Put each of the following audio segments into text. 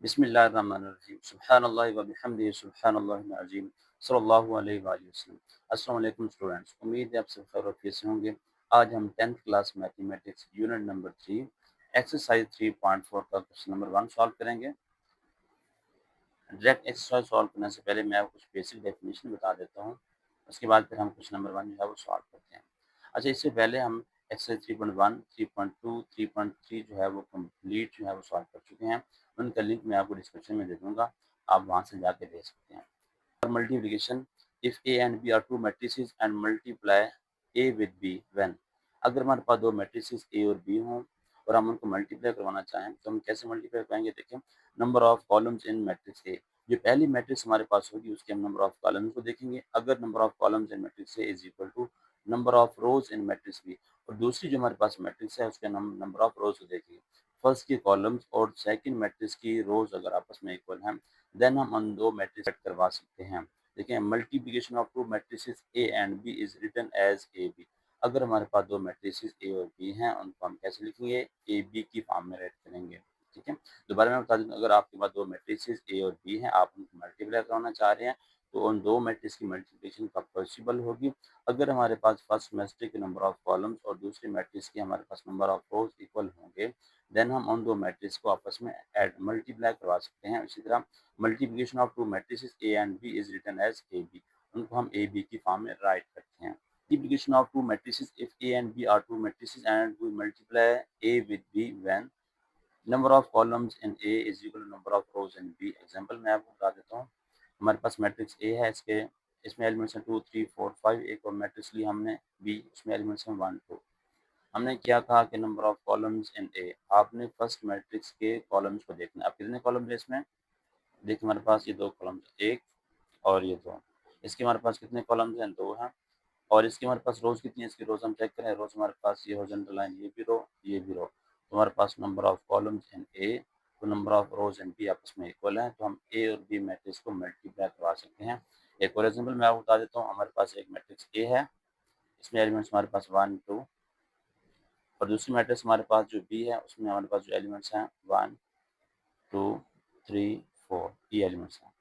बिस्मिल्लाहिर्रहमानिर्रहीम सुब्हानल्लाहि व बिहम्दिही सुब्हानल्लाहिल अज़ीम सल्लल्लाहु अलैहि वसल्लम। अस्सलाम वालेकुम स्टूडेंट्स, उम्मीद है आप सब खैर वाफियत से होंगे। आज हम 10th class mathematics unit number 3 exercise 3.4 का क्वेश्चन नंबर 1 सॉल्व करेंगे। डायरेक्ट एक्सरसाइज सॉल्व करने से पहले मैं आपको कुछ बेसिक डेफिनेशन बता देता हूँ। उसके बाद फिर हम क्वेश्चन नंबर 1 जो है वो सॉल्व करते हैं। अच्छा, इससे पहले हम एक्सरसाइज 3.1, 3.2, 3.3 जो है वो कंप्लीट जो है वो सॉल्व कर चुके हैं। उनका लिंक मैं आपको डिस्क्रिप्शन में दे दूँगा, आप वहाँ से जाके देख सकते हैं। और multiplication, if A and B are two matrices and multiply A with B when. अगर हमारे पास दो मैट्रिसेस ए और बी हों और हम उनको मल्टीप्लाई करवाना चाहें तो हम कैसे मल्टीप्लाई करेंगे? देखें, number of columns in matrix ए, जो पहली मैट्रिक्स हमारे पास होगी उसके हम नंबर ऑफ कॉलम्स को देखेंगे। अगर number of columns in matrix A is equal to number of rows in matrix B, और दूसरी जो हमारे पास मैट्रिक्स है उसके नंबर ऑफ रोज को देखेंगे। फर्स्ट की कॉलम्स और सेकंड मैट्रिक्स की रोज अगर आपस में इक्वल हैं, देन हम उन दो मैट्रिक्स सेट करवा सकते हैं। देखिए, multiplication of two matrices A and B is written as A B. अगर हमारे पास दो मैट्रिसेस ए और बी हैं, उनको हम कैसे लिखेंगे? ए बी की फॉर्म में राइट करेंगे। ठीक है, दोबारा मैं बता दूं, अगर आपके पास दो मैट्रिसेस ए और बी हैं, आप उनको मल्टीप्लाई करना चाह रहे हैं, तो उन दो मैट्रिक्स की मल्टीप्लिकेशन कब पॉसिबल होगी? अगर हमारे पास फर्स्ट मैट्रिक्स के नंबर ऑफ कॉलम्स और दूसरी मैट्रिक्स के हमारे पास नंबर ऑफ रोज इक्वल होंगे, देन हम उन दो मैट्रिक्स को आपस में ऐड मल्टीप्लाई करवा सकते हैं। इसी तरह multiplication of two matrices A and B is written as A B, उनको हम ए बी की फॉर्म में राइट करते हैं। Multiplication of two matrices, if A and B are two matrices and we multiply A with B when number of columns in A is equal to number of rows in B। Example मैं आपको बता देता हूँ। हमारे पास matrix A है, इसमें elements हैं 2, 3, 4, 5। एक और मैट्रिक्स लिया हमने बी, उसमें एलिमेंट्स हैं 1, 2। हमने क्या कहा कि नंबर ऑफ कॉलम्स इन ए, आपने फर्स्ट मैट्रिक्स के कॉलम्स को देखना है। अब कितने कॉलम्स है इसमें? देखिए, हमारे पास ये दो कॉलम्स, एक और ये दो। इसके हमारे पास कितने कॉलम्स हैं? दो हैं। और इसकी हमारे पास रोज कितनी है? इसकी रोज हम चेक करें। रोज हमारे पास ये हॉरिजॉन्टल लाइन, ये भी रो, ये भी रो। तो हमारे पास number of columns in A तो number of rows in B आपस में इक्वल है, तो हम ए और बी मैट्रिक्स को मल्टीप्लाई करवा सकते हैं। एक और एग्जाम्पल मैं आपको बता देता हूँ। हमारे पास एक मैट्रिक्स ए है, इसमें एलिमेंट्स हमारे पास 1, 2, और दूसरी मैट्रिक्स हमारे पास जो बी है उसमें हमारे पास जो एलिमेंट्स हैं 1, 2, 3, 4, ये एलिमेंट्स हैं।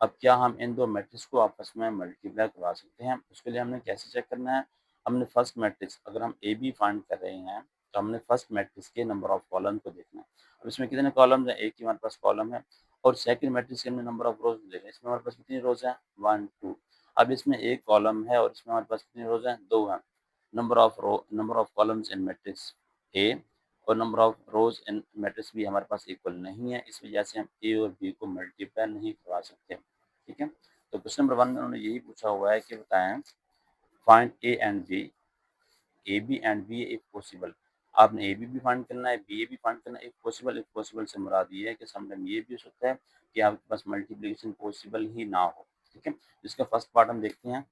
अब क्या हम इन दो मैट्रिक्स को आपस में मल्टीप्लाई करवा सकते हैं? उसके लिए हमने कैसे चेक करना है? हमने फर्स्ट मैट्रिक्स, अगर हम ए बी फाइंड कर रहे हैं, तो हमने फर्स्ट मैट्रिक्स के नंबर ऑफ कॉलम को देखना है। अब इसमें कितने कॉलम्स हैं? एक ही हमारे पास कॉलम है। और सेकंड मैट्रिक्स के हमने नंबर ऑफ रोज देखना है। इसमें हमारे पास कितनी रोज हैं? 1, 2। अब इसमें एक कॉलम है और इसमें हमारे पास कितनी रोज हैं? 2 हैं। Number of columns in matrix A और number of rows in matrix B हमारे पास इक्वल नहीं है, इस वजह से हम ए और बी को मल्टीप्लाई नहीं करवा सकते। ठीक है, तो क्वेश्चन नंबर 1 में उन्होंने यही पूछा हुआ है कि बताएं, find A and B, A B and B if possible. आपने ए बी भी फाइंड करना है, बी ए भी फाइंड करना है। इफ पॉसिबल से मुराद ये है कि समटाइम ये भी हो सकता है कि आपके पास मल्टीप्लिकेशन पॉसिबल ही ना हो। ठीक है, इसका फर्स्ट पार्ट हम देखते हैं।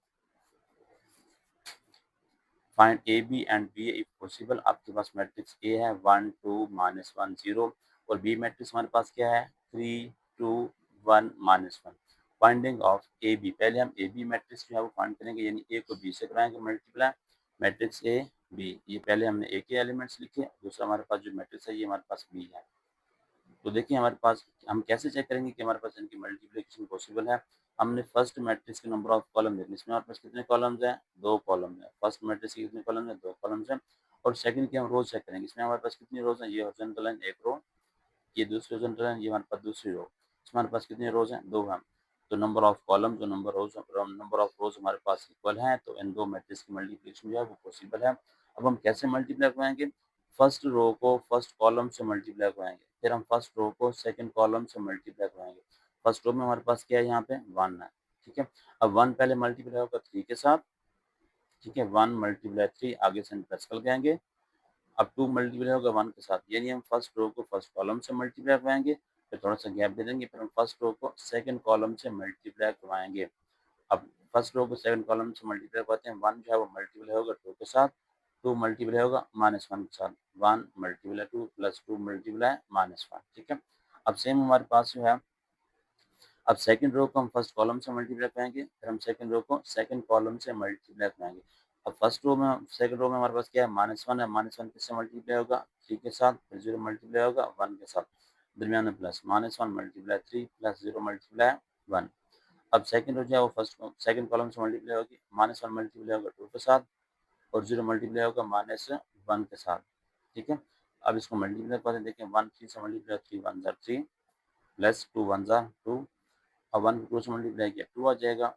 Find A B and B if possible. आपके पास मैट्रिक्स ए है 1, 2, -1, 0, और बी मैट्रिक्स हमारे पास क्या है? 3, 2, 1, -1। फाइंडिंग ऑफ ए बी, पहले हम ए बी मैट्रिक्स जो है वो फाइंड करेंगे, यानी ए को बी से कराएंगे मल्टीप्लाई। मैट्रिक्स ए बी, ये पहले हमने ए के एलिमेंट्स लिखे, दूसरा हमारे पास जो मैट्रिक्स है ये हमारे पास बी है। तो देखिए, हमारे पास हम कैसे चेक करेंगे कि हमारे पास इनकी मल्टीप्लिकेशन पॉसिबल है? हमने फर्स्ट मैट्रिक्स के नंबर ऑफ कॉलम देखने, इसमें हमारे पास कितने कॉलम्स हैं? 2 कॉलम है। फर्स्ट मैट्रिक्स के कितने कॉलम हैं? 2 कॉलम्स हैं। और सेकंड की हम रोज चेक करेंगे, इसमें हमारे पास कितनी रोज हैं? ये हॉरिजॉन्टल लाइन एक रो, ये दूसरी हॉरिजॉन्टल लाइन, ये हमारे पास दूसरी रो। इसमें हमारे पास कितनी रोज हैं? 2 हैं। तो नंबर ऑफ कॉलम्स और नंबर ऑफ रोज हमारे पास इक्वल हैं, तो इन दो मैट्रिक्स की मल्टीप्लिकेशन जो है वो पॉसिबल है। अब हम कैसे मल्टीप्लाई करवाएंगे? फर्स्ट रो को फर्स्ट कॉलम से मल्टीप्लाई करवाएंगे, फिर हम फर्स्ट रो को सेकंड कॉलम से मल्टीप्लाई करवाएंगे। फर्स्ट रो में हमारे पास क्या है? यहाँ पे 1 है। ठीक है, अब 1 पहले मल्टीप्लाई होगा 3 के साथ। ठीक है, 1 मल्टीप्लाई 3, आगे से इंटरस्कल करेंगे। अब 2 मल्टीप्लाई होगा 1 के साथ, यानी हम फर्स्ट रो को फर्स्ट कॉलम से मल्टीप्लाई करवाएंगे, फिर थोड़ा सा गैप दे देंगे, फिर हम फर्स्ट रो को सेकंड कॉलम से मल्टीप्लाई करवाएंगे। अब फर्स्ट रो को सेकंड कॉलम से मल्टीप्लाई करवाते हैं, 1 जो है वो मल्टीप्लाई होगा 2 के साथ, 2 मल्टीप्लाई होगा -1 के साथ, 1 मल्टीप्लाई 2 प्लस 2 मल्टीप्लाई -1। ठीक है, अब सेम हमारे पास जो है, अब सेकंड रो को हम फर्स्ट कॉलम से मल्टीप्लाई करेंगे, फिर हम सेकंड रो को सेकंड कॉलम से मल्टीप्लाई करेंगे। अब फर्स्ट रो में सेकंड रो में हमारे पास क्या है? -1 है। -1 किससे मल्टीप्लाई होगा? 3 के साथ, फिर 0 मल्टीप्लाई होगा 1 के साथ। दरमियान में प्लस, -1 मल्टीप्लाई 3 प्लस 0 मल्टीप्लाई 1। अब सेकंड रो जो है वो फर्स्ट सेकंड कॉलम से मल्टीप्लाई होगी, -1 मल्टीप्लाई होगा 2 के साथ और 0 मल्टीप्लाई होगा -1 के साथ, ठीक है। अब इसको मल्टीप्लाई करके देखें, 1 3 से मल्टीप्लाई 3 1 ज़ा 3 प्लस 2 1 ज़ा 2। अब 1 को 2 से मल्टीप्लाई किया 2 आ जाएगा,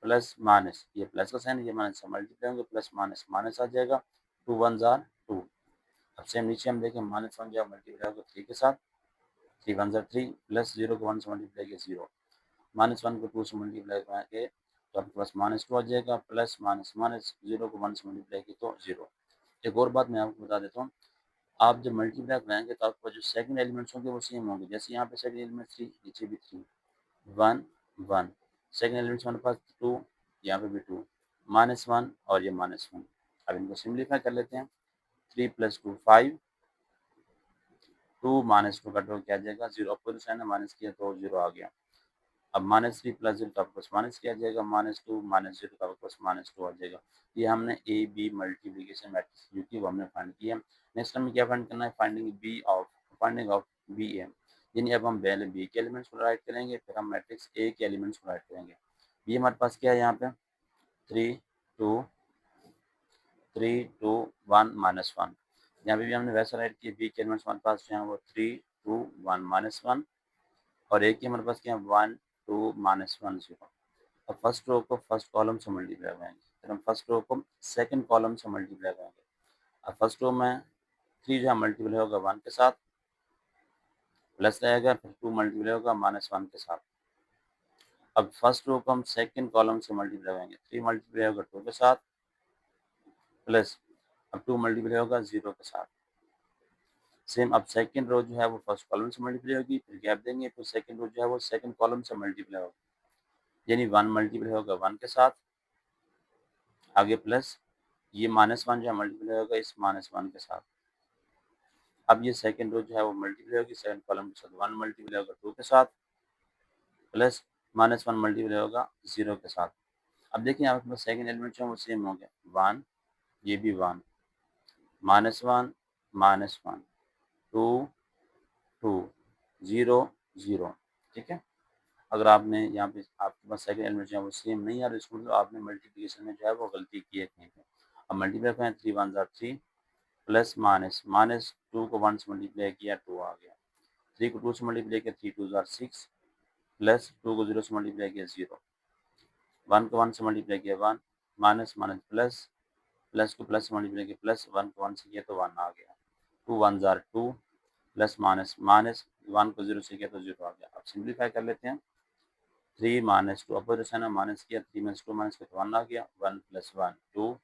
प्लस माइनस, ये प्लस का साइन, ये माइनस से मल्टीप्लाई होंगे, प्लस माइनस माइनस आ जाएगा, 2 1 ज़ा 2। अब सेम नीचे हम देखें, -1 जो है मल्टीप्लाई होगा 3 के साथ, 3 1 ज़ा 3 प्लस 0 को 1 से मल्टीप्लाई किया 0, -1 को 2 से मल्टीप्लाई करेंगे तो आपके पास -2 आ जाएगा, प्लस माइनस माइनस 0 को 1 से मल्टीप्लाई किया तो 0। एक और बात मैं आपको बता देता हूँ, आप जब मल्टीप्लाई कराएंगे तो आपके पास जो सेकंड एलिमेंट्स होंगे वो सेम होंगे। जैसे यहाँ पे सेकंड एलिमेंट 3, नीचे भी 3, 1 1, सेकंड एलिमेंट्स हमारे पास 2, यहाँ पे भी 2, -1 और ये -1। अब इनको सिंप्लीफाई कर लेते हैं, 3 + 2 5, 2 -2 का टोटल क्या आ जाएगा 0, अपोजिट साइन है माइनस किया तो 0 आ गया। अब -3 + 0 तो आपके पास माइनस किया जाएगा, -2 -0 तो आपके पास -2 आ जाएगा। ये हमने ए बी मल्टीप्लिकेशन मैट्रिक्स जो कि वो हमने फाइंड किया। नेक्स्ट हमें क्या फाइंड करना है, फाइंडिंग ऑफ बी ए, यानी अब हम पहले बी के एलिमेंट्स को राइट करेंगे, फिर हम मैट्रिक्स ए के एलिमेंट्स को राइट करेंगे। बी हमारे पास क्या है यहाँ पे 3 2 3 2 1 -1, यहाँ पे भी हमने वैसा राइट किया। बी के एलिमेंट्स हमारे पास जो है वो 3 2 1 -1 और ए के हमारे पास क्या है 1 2 -1 0। अब फर्स्ट रो को फर्स्ट कॉलम से मल्टीप्लाई करेंगे, फिर हम फर्स्ट रो को सेकंड कॉलम से मल्टीप्लाई करेंगे। अब फर्स्ट रो में 3 जो है मल्टीप्लाई होगा 1 के साथ, प्लस रहेगा, फिर 2 मल्टीप्लाई होगा -1 के साथ। अब फर्स्ट रो को हम सेकंड कॉलम से मल्टीप्लाई करेंगे, 3 मल्टीप्लाई होगा 2 के साथ, प्लस अब 2 मल्टीप्लाई होगा 0 के साथ। सेम अब सेकंड रो जो है वो फर्स्ट कॉलम से मल्टीप्लाई होगी, फिर गैप देंगे, फिर सेकंड रो जो है वो सेकंड कॉलम से मल्टीप्लाई होगी, यानी 1 मल्टीप्लाई होगा 1 के साथ, आगे प्लस ये -1 जो है मल्टीप्लाई होगा इस -1 के साथ। अब ये सेकंड रो जो है वो मल्टीप्लाई होगी सेकंड कॉलम के साथ, 1 मल्टीप्लाई होगा 2 के साथ, प्लस -1 मल्टीप्लाई होगा 0 के साथ। अब देखिए आपके पास सेकंड एलिमेंट जो है वो सेम हो गया, 1 ये भी 1 -1 -1 2 2 0 0, ठीक है। अगर आपने यहाँ पे आपके पास सेकंड एलिमेंट जो है वो सेम नहीं आ रहा, इसको मतलब आपने मल्टीप्लिकेशन में जो है वो गलती की है कहीं पे। अब मल्टीप्लाई करें, 3 1 ज़ा 3 प्लस माइनस माइनस 2 को 1 से मल्टीप्लाई किया 2 आ गया, 3 को 2 से मल्टीप्लाई किया 3 2 ज़ा 6 प्लस 2 को 0 से मल्टीप्लाई किया 0, 1 को 1 से मल्टीप्लाई किया 1 माइनस माइनस प्लस, प्लस को प्लस से मल्टीप्लाई किया प्लस, 1 को 1 से किया तो 1 आ गया, 2 1 ज़ा 2 प्लस माइनस माइनस 1 को 0 से किया तो 0 आ गया। अब सिंप्लीफाई कर लेते हैं, 3 -2 अपोजिट साइन है माइनस किया, 3 में 2 माइनस किया तो 1 आ गया, 1 + 1 2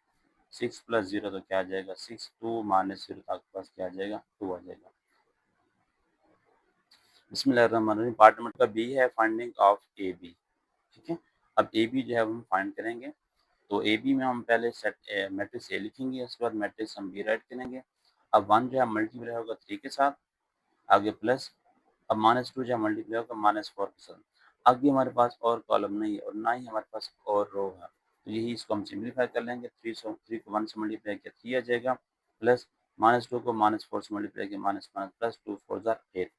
6 + 0 तो क्या आ जाएगा 6, 2 -0 तो आपके पास क्या आ जाएगा 2 आ जाएगा। बिस्मिल्लाहिर्रहमानिर्रहीम। पार्ट नंबर का बी है फाइंडिंग ऑफ ए बी, ठीक है। अब ए बी जो है हम फाइंड करेंगे, तो ए बी में हम पहले सेट मैट्रिक्स ए लिखेंगे, उसके बाद मैट्रिक्स हम बी राइट करेंगे। अब 1 जो है मल्टीप्लाई होगा 3 के साथ, आगे प्लस, अब -2 जो है मल्टीप्लाई होगा -4 के साथ। आगे हमारे पास और कॉलम नहीं है और ना ही हमारे पास और रो है, तो यही इसको हम सिंप्लीफाई कर लेंगे। 3 को 1 से मल्टीप्लाई किया 3 आ जाएगा, प्लस -2 को -4 से मल्टीप्लाई किया माइनस माइनस प्लस 2 4 ज़ा 8,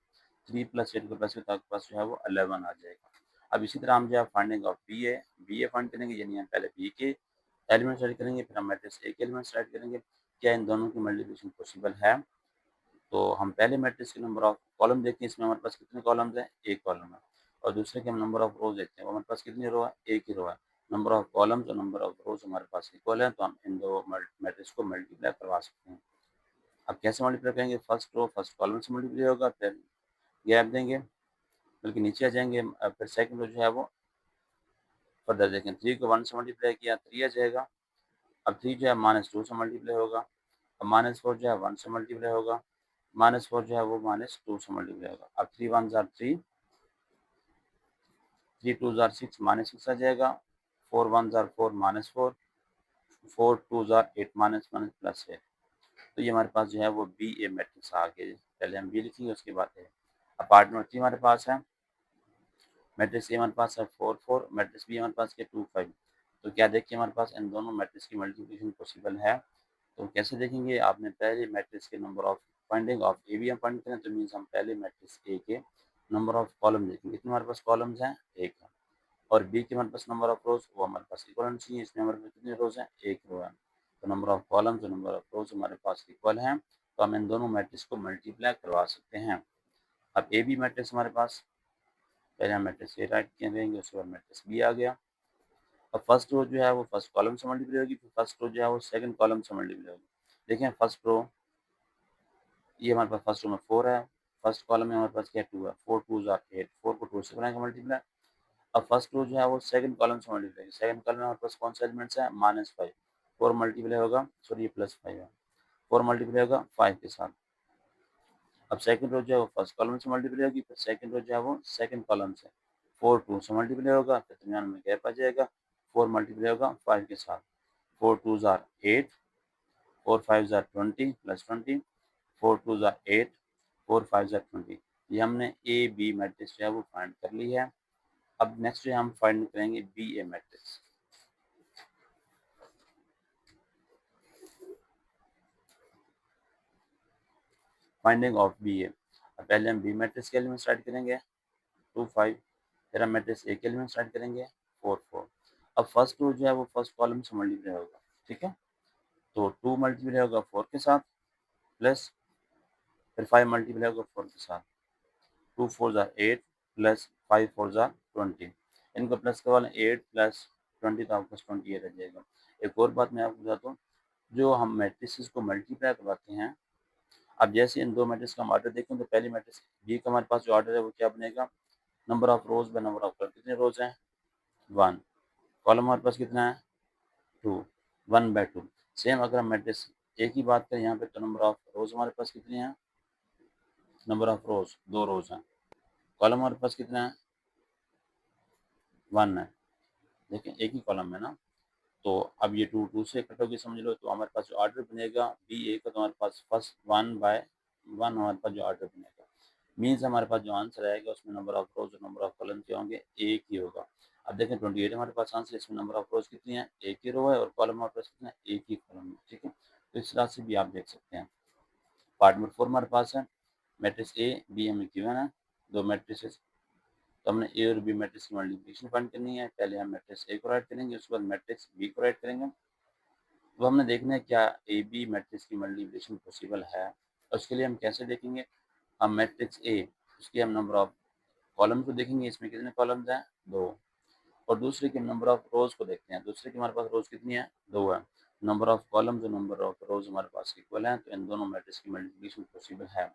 3 + 8 को प्लस तो आपके पास जो है वो 11 आ जाएगा। अब इसी तरह हम जो है finding of B A find करेंगे, यानी हम पहले बी के एलिमेंट्स राइट करेंगे, फिर हम मैट्रिक्स ए के एलिमेंट्स राइट करेंगे। क्या इन दोनों की मल्टीप्लिकेशन पॉसिबल है? तो हम पहले मैट्रिक्स के नंबर ऑफ कॉलम देखते हैं, इसमें हमारे पास कितने कॉलम्स हैं, एक कॉलम है। और दूसरे के हम नंबर ऑफ रोज देखते हैं, वो हमारे पास कितनी रो है, एक ही रो है। नंबर ऑफ कॉलम्स और नंबर ऑफ रोज हमारे पास इक्वल है, तो हम इन दो मैट्रिक्स को मल्टीप्लाई करवा सकते हैं। अब कैसे मल्टीप्लाई करेंगे, फर्स्ट रो फर्स्ट कॉलम से मल्टीप्लाई होगा, फिर गैप देंगे बल्कि नीचे आ जाएंगे, फिर सेकंड रो जो है वो फर्दर देखें, 3 को 1 से मल्टीप्लाई किया 3 आ जाएगा। अब 3 जो है -2 से मल्टीप्लाई होगा, अब -4 जो है 1 से मल्टीप्लाई होगा, -4 जो है वो -2 से मल्टीप्लाई होगा। अब 3 1 ज़ा 3, 3 2 ज़ा 6 -6 आ जाएगा, 4 1 ज़ा 4 -4, 4 2 ज़ा 8 माइनस माइनस प्लस है। तो ये हमारे पास जो है वो बी ए मैट्रिक्स आ गया। पहले हम बी लिखेंगे उसके बाद है। अब पार्ट नंबर 3 हमारे पास है, मैट्रिक्स ए हमारे पास है 4 4, मैट्रिक्स बी हमारे पास है 2 5। तो क्या देखिए हमारे पास इन दोनों मैट्रिक्स की मल्टीप्लिकेशन पॉसिबल है। तो कैसे देखेंगे, आपने पहले मैट्रिक्स के number of finding of A B हम फाइंड करें तो मीन्स हम पहले मैट्रिक्स ए के नंबर ऑफ कॉलम देखेंगे, कितने हमारे पास कॉलम्स हैं, एक है, और बी के हमारे पास नंबर ऑफ रोज वो हमारे पास इक्वल होनी चाहिए, इसमें हमारे पास कितने रोज हैं, एक रो है, तो नंबर ऑफ कॉलम्स और नंबर ऑफ रोज हमारे पास इक्वल हैं, तो हम इन दोनों मैट्रिक्स को मल्टीप्लाई करवा सकते हैं। अब ए बी मैट्रिक्स हमारे पास, पहले हम मैट्रिक्स ए राइट करेंगे, उसके बाद मैट्रिक्स बी आ गया। अब फर्स्ट रो जो है वो फर्स्ट कॉलम से मल्टीप्लाई होगी, फिर फर्स्ट रो जो है वो सेकंड कॉलम से मल्टीप्लाई होगी। देखें फर्स्ट रो, ये हमारे पास फर्स्ट रो में 4 है, फर्स्ट कॉलम में हमारे पास क्या 2 है, 4 2 आर 8, 4 को 2 से बनाएंगे मल्टीप्लाई। अब फर्स्ट रो जो है वो सेकंड कॉलम से मल्टीप्लाई, सेकंड कॉलम में हमारे पास कौन सा एलिमेंट्स है, -5, 4 मल्टीप्लाई होगा, सॉरी ये +5 है, 4 मल्टीप्लाई होगा 5 के साथ। अब सेकंड रो जो है वो फर्स्ट कॉलम से मल्टीप्लाई होगी, फिर सेकंड रो जो है वो सेकंड कॉलम से 4 2 से मल्टीप्लाई होगा, फिर दरमियान में गैप आ जाएगा, 4 मल्टीप्लाई होगा 5 के साथ, 4 2 आर 8, 4 5 आर 20 +20, 4 2 आर 8, 4 5 आर 20। ये हमने ए बी मैट्रिक्स जो है वो फाइंड कर ली है। अब नेक्स्ट जो हम फाइंड करेंगे B A matrix. Finding of B A, पहले हम बी मैट्रिक्स के एलिमेंट स्टार्ट करेंगे 2 5, फिर हम मैट्रिक्स ए के एलिमेंट स्टार्ट करेंगे 4 4। अब फर्स्ट रो जो है वो फर्स्ट कॉलम से मल्टीप्लाई होगा, ठीक है, तो 2 मल्टीप्लाई होगा 4 के साथ, प्लस फिर 5 मल्टीप्लाई होगा 4 के साथ, 2 4 आर 8 प्लस 5 4 आर 20, इनको प्लस करवा लें, 8 प्लस 20 तो आपके पास 28 रह जाएगा। एक और बात मैं आपको बताता हूँ, जो हम मैट्रिसेस को मल्टीप्लाई करवाते हैं, अब जैसे इन दो मैट्रिक्स का हम ऑर्डर देखें तो पहली मैट्रिक्स बी का हमारे पास जो ऑर्डर है वो क्या बनेगा, number of rose by number of column, कितने रोज हैं 1, कॉलम हमारे पास कितना है 2, 1/2। सेम अगर हम मैट्रिक्स ए की बात करें यहाँ पे तो नंबर ऑफ रोज हमारे पास कितने हैं, नंबर ऑफ रोज 2 रोज हैं, कॉलम हमारे पास कितना है 1 है, देखें एक ही कॉलम है ना, तो अब ये 2 2 से कट होगी समझ लो, तो हमारे पास जो ऑर्डर बनेगा बी ए का तो हमारे पास फर्स्ट 1/1 हमारे पास जो ऑर्डर बनेगा, मीन्स हमारे पास जो आंसर आएगा उसमें नंबर ऑफ रोज और नंबर ऑफ कॉलम क्या होंगे, एक ही होगा। अब देखें 28 हमारे पास आंसर, इसमें नंबर ऑफ रोज कितनी है, एक ही रो है, और कॉलम हमारे पास कितना है, एक ही कॉलम है, ठीक है, तो इस तरह से भी आप देख सकते हैं। पार्ट नंबर 4 हमारे पास है, मैट्रिक्स ए बी हमें गिवन है, दो मैट्रिसेस, तो हमने ए और बी मैट्रिक्स की मल्टीप्लिकेशन फाइंड करनी है, पहले हम मैट्रिक्स ए को राइट करेंगे, उसके बाद मैट्रिक्स बी को राइट करेंगे। तो हमने देखना है क्या ए बी मैट्रिक्स की मल्टीप्लिकेशन पॉसिबल है, उसके लिए हम कैसे देखेंगे, हम मैट्रिक्स ए उसके हम नंबर ऑफ कॉलम को देखेंगे, इसमें कितने कॉलम्स हैं 2, और दूसरे के नंबर ऑफ रोज को देखते हैं, दूसरे की हमारे पास रोज कितनी है 2 है, नंबर ऑफ कॉलम्स और नंबर ऑफ रोज हमारे पास इक्वल है, तो इन दोनों मैट्रिक्स की मल्टीप्लिकेशन पॉसिबल है।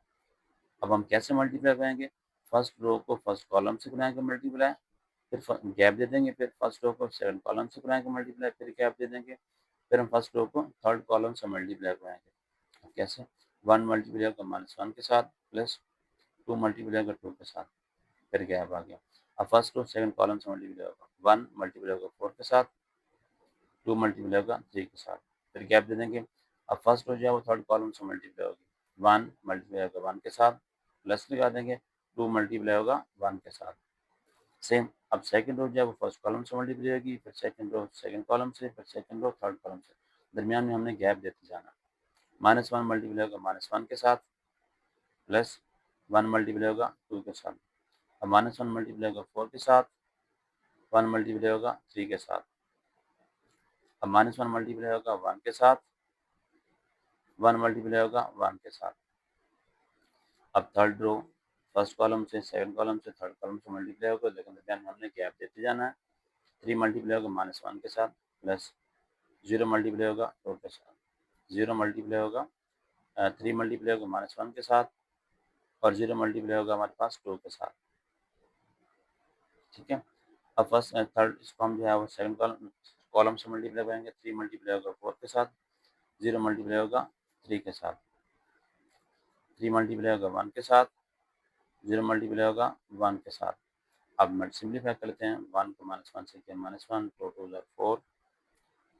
अब हम कैसे मल्टीप्लाई करेंगे, फर्स्ट रो को फर्स्ट कॉलम से कराएंगे मल्टीप्लाई, फिर गैप दे देंगे, फिर फर्स्ट रो को सेकंड कॉलम से कराएंगे मल्टीप्लाई, फिर गैप दे देंगे, फिर हम फर्स्ट रो को थर्ड कॉलम से मल्टीप्लाई कराएंगे। कैसे, 1 मल्टीप्लाई होगा -1 के साथ, प्लस 2 मल्टीप्लाई होगा 2 के साथ, फिर गैप आ गया। अब फर्स्ट रो सेकंड कॉलम से मल्टीप्लाई होगा, 1 मल्टीप्लाई होगा 4 के साथ, 2 मल्टीप्लाई होगा 3 के साथ, फिर गैप दे देंगे। अब फर्स्ट रो जो है वो थर्ड कॉलम से मल्टीप्लाई होगी, 1 मल्टीप्लाई होगा 1 के साथ, प्लस लगा देंगे, 2 मल्टीप्लाई होगा 1 के साथ। सेम अब सेकंड रो जो है वो फर्स्ट कॉलम से मल्टीप्लाई होगी, फिर सेकंड रो सेकंड कॉलम से, फिर सेकंड रो थर्ड कॉलम से, दरमियान में हमने गैप देते जाना। -1 मल्टीप्लाई होगा -1 के साथ, प्लस 1 मल्टीप्लाई होगा 2 के साथ, अब -1 मल्टीप्लाई होगा 4 के साथ, 1 मल्टीप्लाई होगा 3 के साथ, अब -1 मल्टीप्लाई होगा 1 के साथ, 1 मल्टीप्लाई होगा 1 के साथ। अब थर्ड रो फर्स्ट कॉलम से सेकंड कॉलम से थर्ड कॉलम से मल्टीप्लाई होगा, लेकिन दरमियान में हमने गैप देते जाना है। 3 मल्टीप्लाई होगा -1 के साथ, प्लस 0 मल्टीप्लाई होगा 2 के साथ, 0 मल्टीप्लाई होगा 3 मल्टीप्लाई होगा -1 के साथ, और 0 मल्टीप्लाई होगा हमारे पास 2 के साथ, ठीक है। अब फर्स्ट थर्ड इसको हम जो है वो सेकंड कॉलम कॉलम से मल्टीप्लाई करेंगे, 3 मल्टीप्लाई होगा 4 के साथ, 0 मल्टीप्लाई होगा 3 के साथ, 3 मल्टीप्लाई होगा 1 के साथ, 0 मल्टीप्लाई होगा 1 के साथ। अब सिंप्लीफाई कर लेते हैं, 1 को -1 से किया -1, 2 2 ज़ार 4,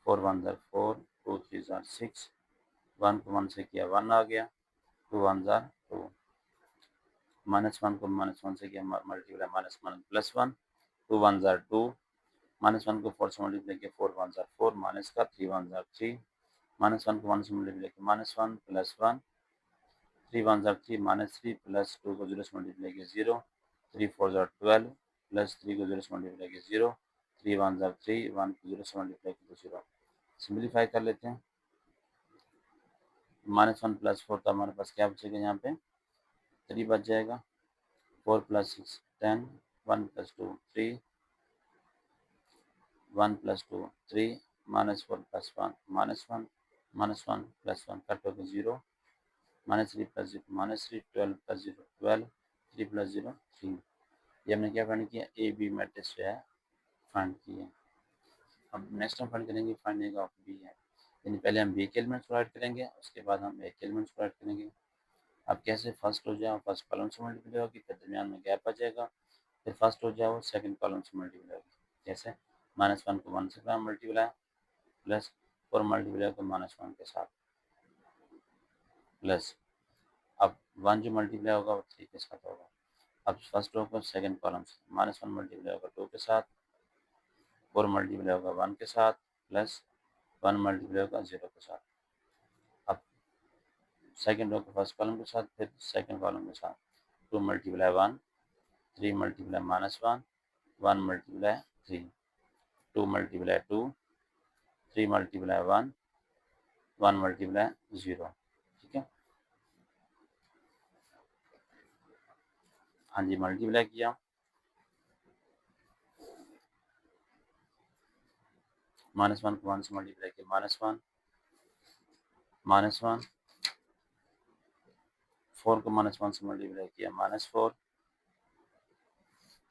4 1 ज़ार 4, 2 3 ज़ार 6, 1 को 1 से किया 1 आ गया, 2 1 ज़ार 2, -1 को -1 से किया मल्टीप्लाई -1 +1, 2 1 ज़ार 2, -1 को 4 से मल्टीप्लाई किया 4 1 ज़ार 4, माइनस का 3 1 ज़ार 3, -1 को 1 से मल्टीप्लाई किया -1 +1, 3 1 ज़ा 3 -3 प्लस 2 को 0 से मल्टीप्लाई किया 0, 3 4 ज़ा 12 प्लस 3 को 0 से मल्टीप्लाई किया 0, 3 1 ज़ा 3, 1 को 0 से मल्टीप्लाई किया 0। सिंप्लीफाई कर लेते हैं। -1 प्लस 4 तो हमारे पास क्या बचेगा यहाँ पे 3 बच जाएगा। 4 plus 6 10, 1 plus 2 3, 1 plus 2 3, -4 plus 1 -1, -1 plus 1 cut होकर 0, -3 प्लस 0 -3, 12 प्लस 0 12, 3 प्लस 0 3। ये हमने क्या फाइंड किया, ए बी मैट्रिक्स जो है फाइंड किया। अब नेक्स्ट हम फाइंड करेंगे फाइंडिंग ऑफ बी है, यानी पहले हम बी के एलिमेंट्स प्रोवाइड करेंगे, उसके बाद हम ए के एलिमेंट्स प्रोवाइड करेंगे। अब कैसे, फर्स्ट हो जाओ फर्स्ट कॉलम से मल्टीप्लाई होगी, फिर दरमियान में गैप आ जाएगा, फिर फर्स्ट हो जाओ सेकंड कॉलम से मल्टीप्लाई होगी। जैसे -1 को 1 से मल्टीप्लाई प्लस 4 मल्टीप्लाई को -1 के साथ प्लस, अब 1 जो मल्टीप्लाई होगा वो 3 के साथ होगा। अब फर्स्ट रो को सेकंड कॉलम से -1 मल्टीप्लाई होगा 2 के साथ, 4 मल्टीप्लाई होगा 1 के साथ प्लस 1 मल्टीप्लाई होगा 0 के साथ। अब सेकंड रो को फर्स्ट कॉलम के साथ, फिर सेकंड कॉलम के साथ 2 multiply 1, 3 multiply -1, 1 multiply 3, 2 multiply 2, 3 multiply 1, 1 multiply 0। ठीक है, हाँ जी मल्टीप्लाई किया, -1 को 1 से मल्टीप्लाई किया -1, -1, 4 को -1 से मल्टीप्लाई किया -4,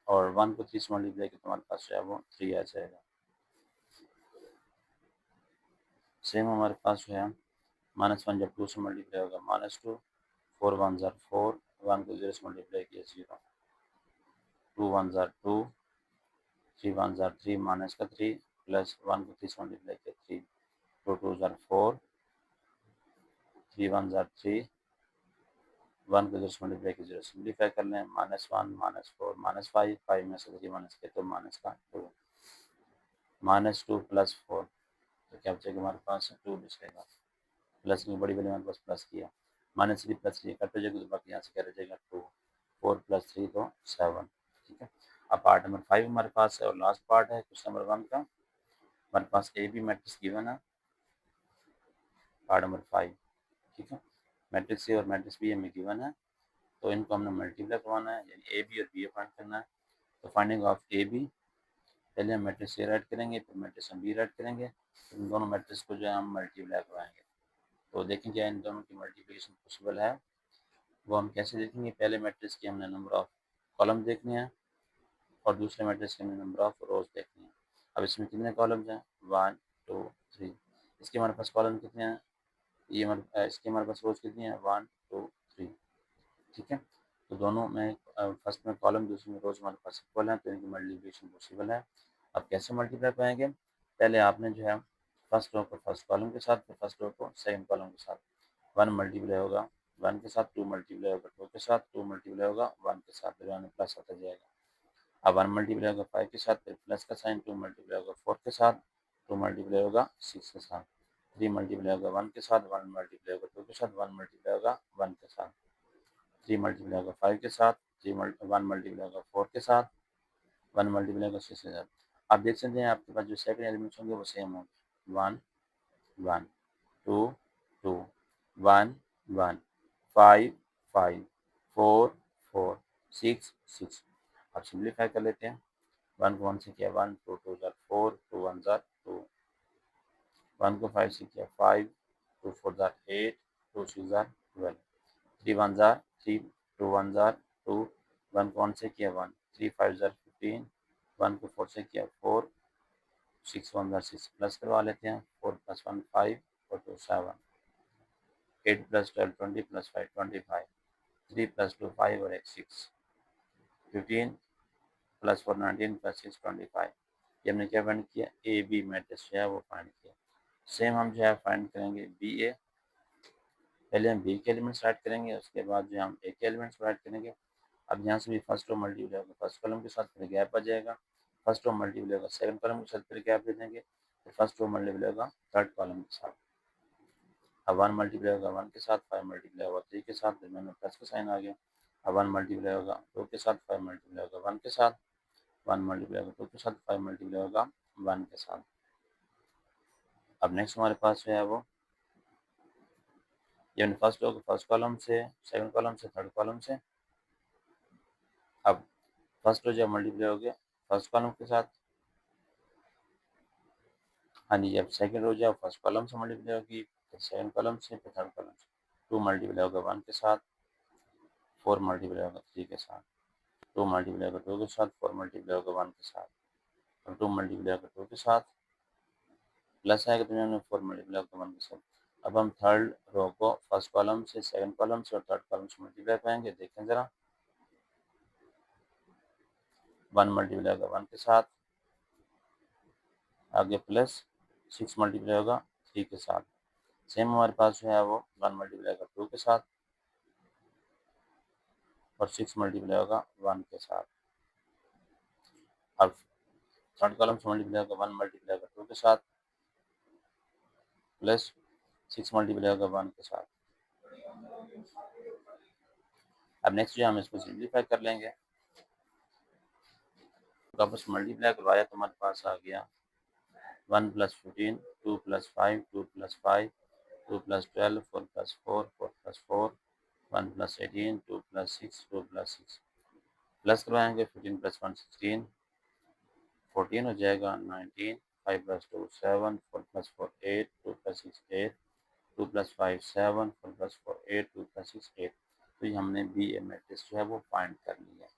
और 1 को 3 से मल्टीप्लाई किया तो हमारे पास जो है वो 3 आ जाएगा। सेम हमारे पास जो है -1 जब 2 से मल्टीप्लाई होगा -2, 4 1 ज़ा 4, 1 को 0 से मल्टीप्लाई किया 0, 2 1 ज़ा 2, 3 1 ज़ा 3 माइनस का 3 प्लस 1 को 3 से मल्टीप्लाई किया 3, 2 2 ज़ा 4, 3 1 ज़ा 3, 1 को 0 से मल्टीप्लाई किया 0। सिंप्लीफाई कर लें, -1 -4 -5, 5 में से 3 माइनस किया तो माइनस का 2, -2 प्लस 4 तो क्या बचेगा हमारे पास 2 बचेगा, प्लस की बड़ी वैल्यू हमारे पास प्लस किया, -3 प्लस 3 कट हो जाएगा तो बाकी यहाँ से क्या रह जाएगा 2, 4 प्लस 3 तो 7। ठीक है, अब पार्ट नंबर 5 हमारे पास है और लास्ट पार्ट है क्वेश्चन नंबर 1 का। हमारे पास ए बी मैट्रिक्स गिवन है, पार्ट नंबर 5। ठीक है, मैट्रिक्स ए और मैट्रिक्स बी हमें गिवन है, तो इनको हमने मल्टीप्लाई करवाना है, यानी ए बी और बी फाइंड करना है। तो फाइंडिंग ऑफ ए बी, पहले हम मैट्रिक्स ए राइट करेंगे, फिर मैट्रिक्स हम बी राइट करेंगे, फिर इन दोनों मैट्रिक्स को जो है हम मल्टीप्लाई करवाएंगे। तो देखें क्या इन दोनों की मल्टीप्लिकेशन पॉसिबल है, वो हम कैसे देखेंगे। पहले मैट्रिक्स की हमने नंबर ऑफ कॉलम देखने हैं और दूसरे मैट्रिक्स के हमने नंबर ऑफ रोज देखनी है। अब इसमें कितने कॉलम्स हैं, 1 2 3। इसके हमारे पास कॉलम कितने हैं, ये इसके हमारे पास रोज कितनी है, 1 2 3। ठीक है, तो दोनों में फर्स्ट में कॉलम दूसरे में रोज हमारे पास इक्वल है, तो इनकी मल्टीप्लिकेशन पॉसिबल है। अब कैसे मल्टीप्लाई पाएंगे, पहले आपने जो है फर्स्ट रो को फर्स्ट कॉलम के साथ, फिर फर्स्ट रो को सेकंड कॉलम के साथ, 1 मल्टीप्लाई होगा 1 के साथ, 2 मल्टीप्लाई होगा 2 के साथ, 2 मल्टीप्लाई होगा 1 के साथ, फिर प्लस होता जाएगा। अब 1 मल्टीप्लाई होगा 5 के साथ, फिर प्लस का साइन, 2 मल्टीप्लाई होगा 4 के साथ, 2 मल्टीप्लाई होगा 6 के साथ, 3 मल्टीप्लाई होगा 1 के साथ, 1 मल्टीप्लाई होगा 2 के साथ, 1 मल्टीप्लाई होगा 1 के साथ, 3 मल्टीप्लाई होगा 5 के साथ, 1 मल्टीप्लाई होगा 4 के साथ, 1 मल्टीप्लाई होगा 6 के साथ। आप देख सकते हैं आपके पास जो सेकंड एलिमेंट्स होंगे वो सेम होंगे, 1 1 2 2 1 1 5 5 4 4 6 6। अब सिंप्लीफाई कर लेते हैं, 1 को 1 से किया 1, 2 2 ज़ा 4, 2 1 ज़ा 2, 1 को 5 से किया 5, 2 4 ज़ा 8, 2 6 ज़ा 12, 3 1 ज़ा 3, 2 1 ज़ा 2, 1 को 1 से किया 1, 3 5 ज़ा 15, 1 को 4 से किया 4, 6 1 ज़ा 6 प्लस करवा लेते हैं, 4 प्लस 1 5 और 2 7, 8 प्लस 12 20 प्लस 5 25, 3 प्लस 2 5 और 1 6, 15 प्लस 4 19 प्लस 6 25। ये हमने क्या फाइंड किया, ए बी मैट्रिक्स जो है वो फाइंड किया। सेम हम जो है फाइंड करेंगे बी ए, पहले हम बी के एलिमेंट्स राइट करेंगे, उसके बाद जो हम ए के एलिमेंट्स राइट करेंगे। अब यहाँ से भी फर्स्ट रो मल्टीप्लाई होगा फर्स्ट कॉलम के साथ, फिर गैप आ जाएगा, फर्स्ट रो मल्टीप्लाई होगा सेकंड कॉलम के साथ, फिर गैप दे देंगे, फिर फर्स्ट रो मल्टीप्लाई होगा थर्ड कॉलम के साथ। अब 1 मल्टीप्लाई होगा 1 के साथ, 5 मल्टीप्लाई होगा 3 के साथ, दरमियान में प्लस का साइन आ गया। अब 1 मल्टीप्लाई होगा 2 के साथ, 5 मल्टीप्लाई होगा 1 के साथ, 1 मल्टीप्लाई होगा 2 के साथ, 5 मल्टीप्लाई होगा 1 के साथ। अब नेक्स्ट हमारे पास जो है वो यानी फर्स्ट रो के फर्स्ट कॉलम से, सेकंड कॉलम से, थर्ड कॉलम से। अब फर्स्ट रो जब मल्टीप्लाई हो गया फर्स्ट कॉलम के साथ, हाँ जी, जब सेकंड रो जब फर्स्ट कॉलम से मल्टीप्लाई होगी फिर सेकंड कॉलम से, फिर थर्ड कॉलम से। 2 मल्टीप्लाई होगा 1 के साथ, 4 मल्टीप्लाई होगा 3 के साथ, 2 मल्टीप्लाई होगा 2 के साथ, 4 मल्टीप्लाई होगा 1 के साथ, और 2 मल्टीप्लाई होगा 2 के साथ, प्लस आएगा तो मैंने 4 मल्टीप्लाई होगा 1 के साथ। अब हम थर्ड रो को फर्स्ट कॉलम से, सेकंड कॉलम से और थर्ड कॉलम से मल्टीप्लाई पाएंगे। देखें ज़रा, 1 मल्टीप्लाई होगा 1 के साथ, आगे प्लस 6 मल्टीप्लाई होगा 3 के साथ। सेम हमारे पास जो है वो 1 मल्टीप्लाई होगा 2 के साथ और 6 मल्टीप्लाई होगा 1 के साथ। अब थर्ड कॉलम से मल्टीप्लाई होगा 1 मल्टीप्लाई होगा 2 के साथ प्लस 6 मल्टीप्लाई होगा 1 के साथ। अब नेक्स्ट जो हम इसको सिंप्लीफाई कर लेंगे, तो आपस मल्टीप्लाई करवाया तो हमारे पास आ गया 1 plus 15, 2 plus 5, 2 plus 5, 2 plus 12, 4 plus 4, 4 plus 4, 1 plus 18, 2 plus 6, 2 plus 6। Plus करवाएंगे 15 प्लस 1 16, 14 हो जाएगा 19, 5 plus 2 7, 4 plus 4 8, 2 plus 6 8, 2 plus 5 7, 4 plus 4 8, 2 plus 6 8। तो ये हमने बी ए मैट्रिक्स जो है वो फाइंड कर लिया।